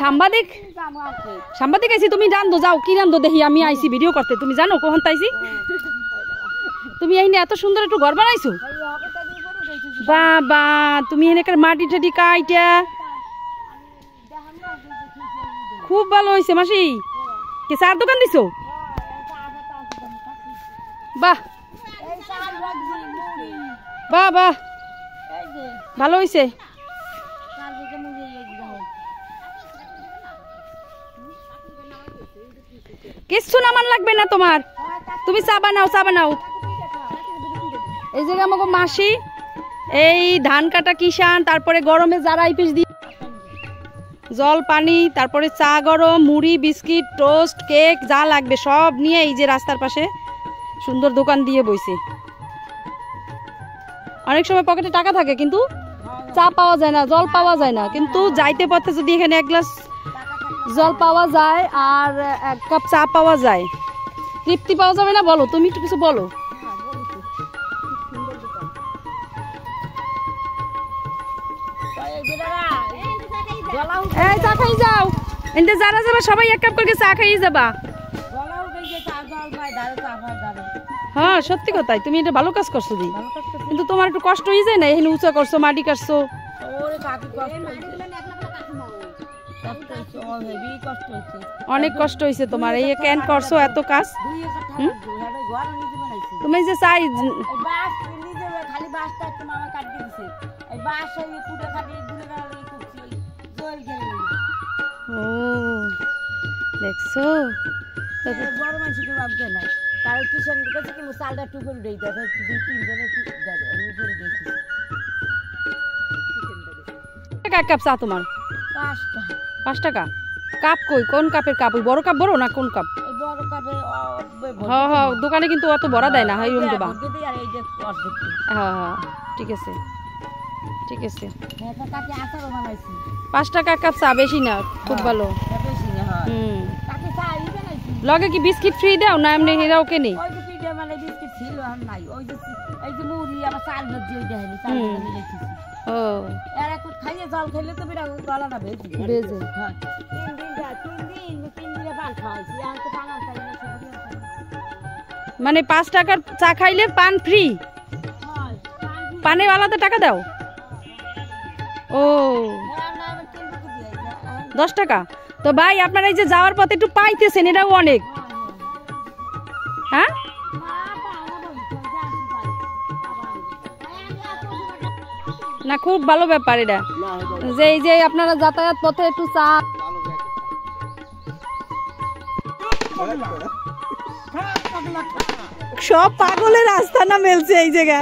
সাংবাদিক সাংবাদিক আইছি তুমি রান্ধো যাও কি রান্ধো দেখি আমি আইছি ভিডিও করতে তুমি জানো কখন তাইছি তুমি এই এত সুন্দর একটু ঘর বানাইছো বাবা তুমি এখানে মাটি টাটি কাইটা খুব ভালো হয়েছে মাসি কে চার দোকান দিছো বাহ বাহ বাহ ভালো হয়েছে কিচ্ছু নামান লাগবে না তোমার তুমি চা বানাও এই জায়গা আমাকে মাসি এই ধান কাটা কিষান তারপরে গরমে যারা এই পিস দিয়ে জল পানি তারপরে চা গরম মুড়ি বিস্কিট টোস্ট কেক যা লাগবে সব নিয়ে এই যে রাস্তার পাশে সুন্দর দোকান দিয়ে বইছে অনেক সময় পকেটে টাকা থাকে কিন্তু চা পাওয়া যায় না জল পাওয়া যায় না কিন্তু যাইতে পথে যদি এখানে এক গ্লাস জল পাওয়া যায় আর এক কাপ চা পাওয়া যায় তৃপ্তি পাওয়া যাবে না বলো তুমি একটু কিছু বলো এই চা খাই যাও এতে যারা যাবে সবাই এক কাপ করে চা খাই যাবা হ্যাঁ সত্যি কথাই তুমি এটা ভালো কাজ করছো দি কিন্তু তোমার একটু কষ্ট হয়ে যায় না এখানে উঁচা করছো মাটি কাটছো অনেক কষ্ট হয়েছে তোমার এই ক্যান করছো এত কাজ তুমি যে চাই ও দেখছো বড় মানুষ ভাবতে নাই তার কিষান কাছে কি চালটা একটু করে দেই দেখো দুই তিন জনে উপরে দিয়েছি এক কাপ চা তোমার 5 টাকা কাপ কই কোন কাপের কাপ ওই বড় কাপ বড় না কোন কাপ বড় কাপে হ্যাঁ হ্যাঁ দোকানে কিন্তু অত বড় দেয় না হাই দেবা হ্যাঁ হ্যাঁ ঠিক আছে 5 টাকা কাপ চা বেশি না খুব ভালো লগে কি বিস্কিট ফ্রি দাও না এমনি হেরাও কেনে ও বেজে মানে 5 টাকার চা খাইলে পান ফ্রি পানে আলাদা টাকা দাও ও 10 টাকা তো ভাই আপনারা এই যে যাওয়ার পথে একটু পাইতেছেন এটাও অনেক হ্যাঁ না খুব ভালো ব্যাপার এটা যে এই যে আপনারা যাতায়াত পথে একটু চা সব পাগলের রাস্তা না মেলছে এই জায়গা